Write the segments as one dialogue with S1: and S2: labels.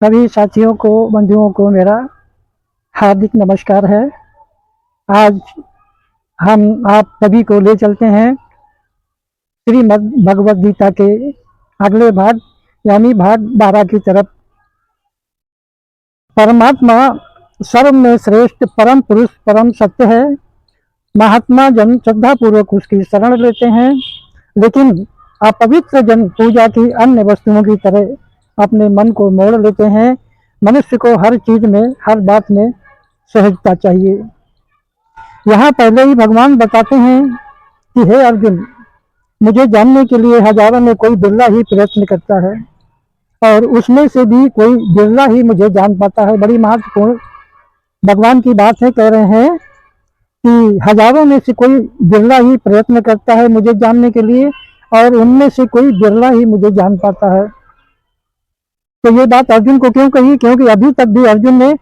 S1: सभी साथियों को, बंधुओं को मेरा हार्दिक नमस्कार है। आज हम आप सभी को ले चलते हैं श्रीमद् भगवद गीता के अगले भाग यानी भाग 12 की तरफ। परमात्मा सर्व में श्रेष्ठ परम पुरुष परम सत्य है। महात्मा जन श्रद्धा पूर्वक उसकी शरण लेते हैं, लेकिन अपवित्र जन पूजा की अन्य वस्तुओं की तरह अपने मन को मोड़ लेते हैं। मनुष्य को हर चीज में, हर बात में सहजता चाहिए। यहाँ पहले ही भगवान बताते हैं कि हे अर्जुन, मुझे जानने के लिए हजारों में कोई बिरला ही प्रयत्न करता है और उसमें से भी कोई बिरला ही मुझे जान पाता है। बड़ी महत्वपूर्ण भगवान की बात है। कह रहे हैं कि हजारों में से कोई बिरला ही प्रयत्न करता है मुझे जानने के लिए और उनमें से कोई बिरला ही मुझे जान पाता है। तो ये बात अर्जुन को क्यों कही? क्योंकि अभी तक भी अर्जुन ने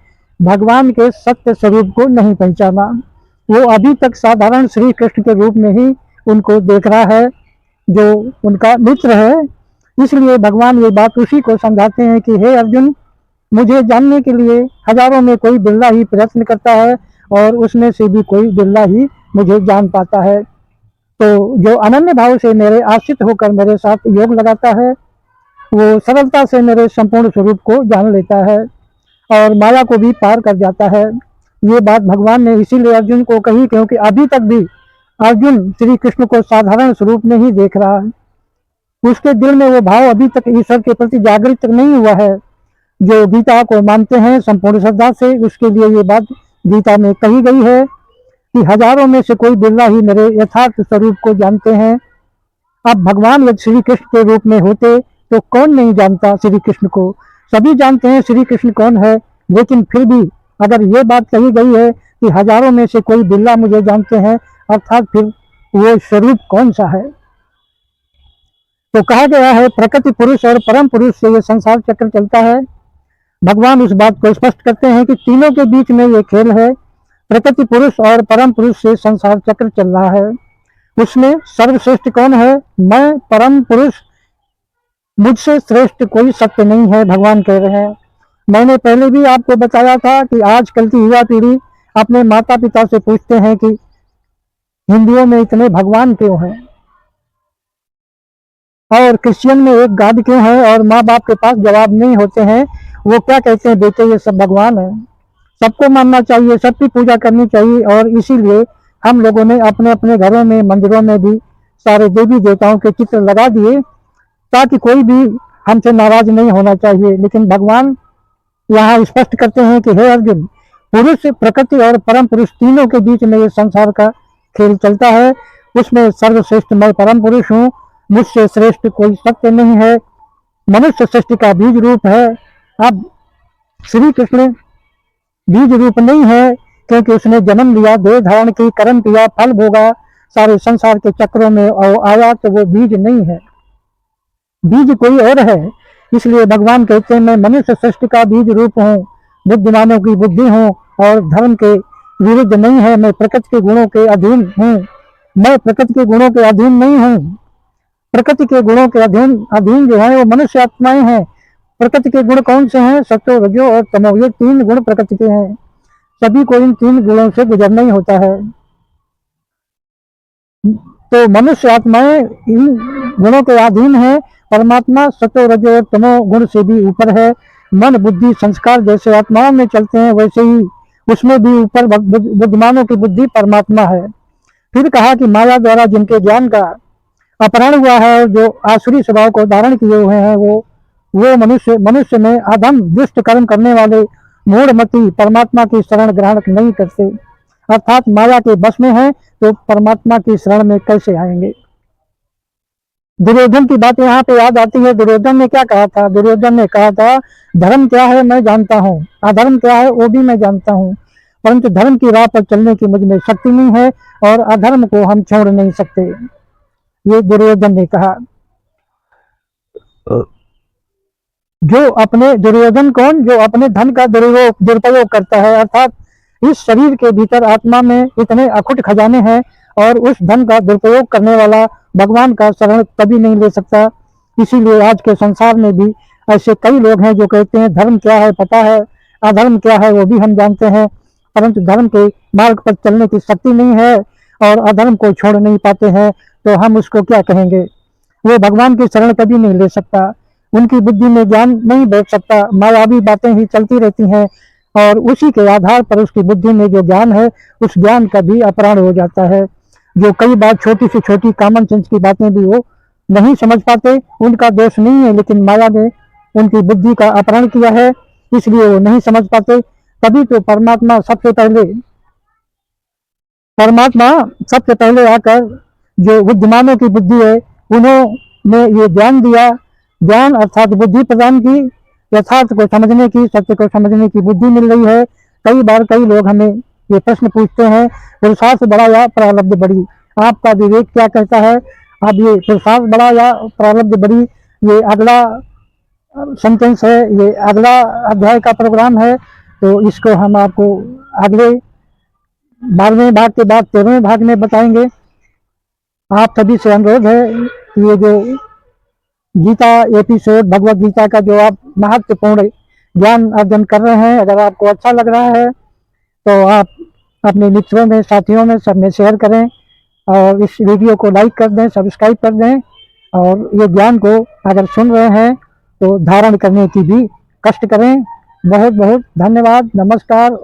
S1: भगवान के सत्य स्वरूप को नहीं पहचाना। वो अभी तक साधारण श्री कृष्ण के रूप में ही उनको देख रहा है, जो उनका मित्र है। इसलिए भगवान ये बात उसी को समझाते हैं कि हे अर्जुन, मुझे जानने के लिए हजारों में कोई बिरला ही प्रयत्न करता है और उसमें से भी कोई बिरला ही मुझे जान पाता है। तो जो अनन्य भाव से मेरे आश्रित होकर मेरे साथ योग लगाता है, वो सरलता से मेरे संपूर्ण स्वरूप को जान लेता है और माया को भी पार कर जाता है। ये बात भगवान ने इसीलिए अर्जुन को कही क्योंकि अभी तक भी अर्जुन श्री कृष्ण को साधारण स्वरूप में ही देख रहा है। उसके दिल में वो भाव अभी तक ईश्वर के प्रति जागृत नहीं हुआ है। जो गीता को मानते हैं संपूर्ण श्रद्धा से, उसके लिए ये बात गीता में कही गई है कि हजारों में से कोई बिरला ही मेरे यथार्थ स्वरूप को जानते हैं। अब भगवान यदि श्री कृष्ण के रूप में होते तो कौन नहीं जानता श्री कृष्ण को? सभी जानते हैं श्री कृष्ण कौन है, लेकिन फिर भी अगर ये बात कही गई है कि हजारों में से कोई बिरला मुझे जानते हैं, अर्थात फिर वो स्वरूप कौन सा है? तो कहा गया है प्रकृति पुरुष और परम पुरुष से ये संसार चक्र चलता है। भगवान उस बात को स्पष्ट करते हैं कि तीनों के बीच में ये खेल है। प्रकृति पुरुष और परम पुरुष से संसार चक्र चल रहा है। उसमें सर्वश्रेष्ठ कौन है? मैं परम पुरुष, मुझसे श्रेष्ठ कोई सत्य नहीं है, भगवान कह रहे हैं। मैंने पहले भी आपको बताया था कि आजकल की युवा पीढ़ी अपने माता पिता से पूछते हैं कि हिंदुओं में इतने भगवान क्यों हैं और क्रिश्चियन में एक गॉड क्यों है, और माँ बाप के पास जवाब नहीं होते हैं। वो क्या कहते हैं, बेटे ये सब भगवान है, सबको मानना चाहिए, सबकी पूजा करनी चाहिए। और इसीलिए हम लोगों ने अपने अपने घरों में, मंदिरों में भी सारे देवी देवताओं के चित्र लगा दिए ताकि कोई भी हमसे नाराज नहीं होना चाहिए। लेकिन भगवान यहाँ स्पष्ट करते हैं कि हे अर्जुन, पुरुष, प्रकृति और परम पुरुष तीनों के बीच में ये संसार का खेल चलता है। उसमें सर्वश्रेष्ठ मैं परम पुरुष हूँ, मुझसे श्रेष्ठ कोई सत्य नहीं है। मनुष्य सृष्टि का बीज रूप है। अब श्री कृष्ण बीज रूप नहीं है क्योंकि उसने जन्म लिया, देह धारण की, कर्म किया, फल भोगा, सारे संसार के चक्रों में आया, तो वो बीज नहीं है, बीज कोई और है। इसलिए भगवान कहते हैं मैं मनुष्य सृष्टि का बीज रूप हूँ, बुद्धिमानों की बुद्धि हूँ और धर्म के विरुद्ध नहीं है। मैं प्रकृति के गुणों के अधीन हूँ, मैं प्रकृति के गुणों के अधीन नहीं हूँ। प्रकृति के गुणों के अधीन जो है वो मनुष्य आत्माएं हैं। प्रकृति के गुण कौन से हैं? सत्व, रजो और तमो, ये तीन गुण प्रकृति के हैं। सभी को इन तीन गुणों से गुजरना ही होता है। तो मनुष्य आत्माएं इन गुणों के अधीन है। परमात्मा सत्व, रजो और तमो गुण से भी ऊपर है। मन, बुद्धि, संस्कार जैसे आत्माओं में चलते हैं वैसे ही उसमें भी ऊपर बुद्धिमानों की बुद्धि परमात्मा है। फिर कहा कि माया द्वारा जिनके ज्ञान का अपहरण हुआ है, जो आसुरी स्वभाव को धारण किए हुए हैं, वो मनुष्य में अधम दुष्ट कर्म करने वाले मूढ़मती परमात्मा की शरण ग्रहण नहीं करते, अर्थात माया के बस में है, तो परमात्मा की शरण में कैसे आएंगे? दुर्योधन की बात यहाँ पे याद आती है। दुर्योधन ने क्या कहा था? दुर्योधन ने कहा था धर्म क्या है मैं जानता हूँ, अधर्म क्या है वो भी मैं जानता हूँ, परंतु धर्म की राह पर चलने की मुझ में शक्ति नहीं है और अधर्म को हम छोड़ नहीं सकते, ये दुर्योधन ने कहा। दुर्योधन कौन? जो अपने धन का दुरुपयोग करता है, अर्थात इस शरीर के भीतर आत्मा में इतने अखुट खजाने हैं और उस धन का दुरुपयोग करने वाला भगवान का शरण कभी नहीं ले सकता। इसीलिए आज के संसार में भी ऐसे कई लोग हैं जो कहते हैं धर्म क्या है पता है, अधर्म क्या है वो भी हम जानते हैं, परंतु धर्म के मार्ग पर चलने की शक्ति नहीं है और अधर्म को छोड़ नहीं पाते हैं, तो हम उसको क्या कहेंगे। वो भगवान की शरण कभी नहीं ले सकता, उनकी बुद्धि में ज्ञान नहीं बैठ सकता, मायावी बातें ही चलती रहती हैं और उसी के आधार पर उसकी बुद्धि में जो ज्ञान है उस ज्ञान का भी अपहरण हो जाता है। जो कई बार छोटी से छोटी कॉमन सेंस की बातें भी वो नहीं समझ पाते, उनका दोष नहीं है, लेकिन माया ने उनकी बुद्धि का अपहरण किया है, इसलिए वो नहीं समझ पाते। तभी तो परमात्मा सबसे पहले आकर जो बुद्धिमानों की बुद्धि है उन्होंने ये ज्ञान दिया, ज्ञान अर्थात बुद्धि प्रदान की, यथार्थ को समझने की, सत्य को समझने की बुद्धि मिल रही है। कई बार कई लोग हमें ये प्रश्न पूछते हैं, पुरुषार्थ बड़ा या प्रारब्ध बड़ी, आपका विवेक क्या कहता है। अब ये पुरुषार्थ बड़ा या प्रारब्ध बड़ी, ये अगला सेंटेंस है, ये अगला अध्याय का प्रोग्राम है, तो इसको हम आपको अगले 12वें भाग के बाद 13वें भाग में बताएंगे। आप सभी से अनुरोध है, ये जो गीता एपिसोड भगवत गीता का जो आप महत्वपूर्ण ज्ञान अर्जन कर रहे हैं, अगर आपको अच्छा लग रहा है तो आप अपने मित्रों में, साथियों में, सब में शेयर करें और इस वीडियो को लाइक कर दें, सब्सक्राइब कर दें और ये ज्ञान को अगर सुन रहे हैं तो धारण करने की भी कष्ट करें। बहुत बहुत धन्यवाद, नमस्कार।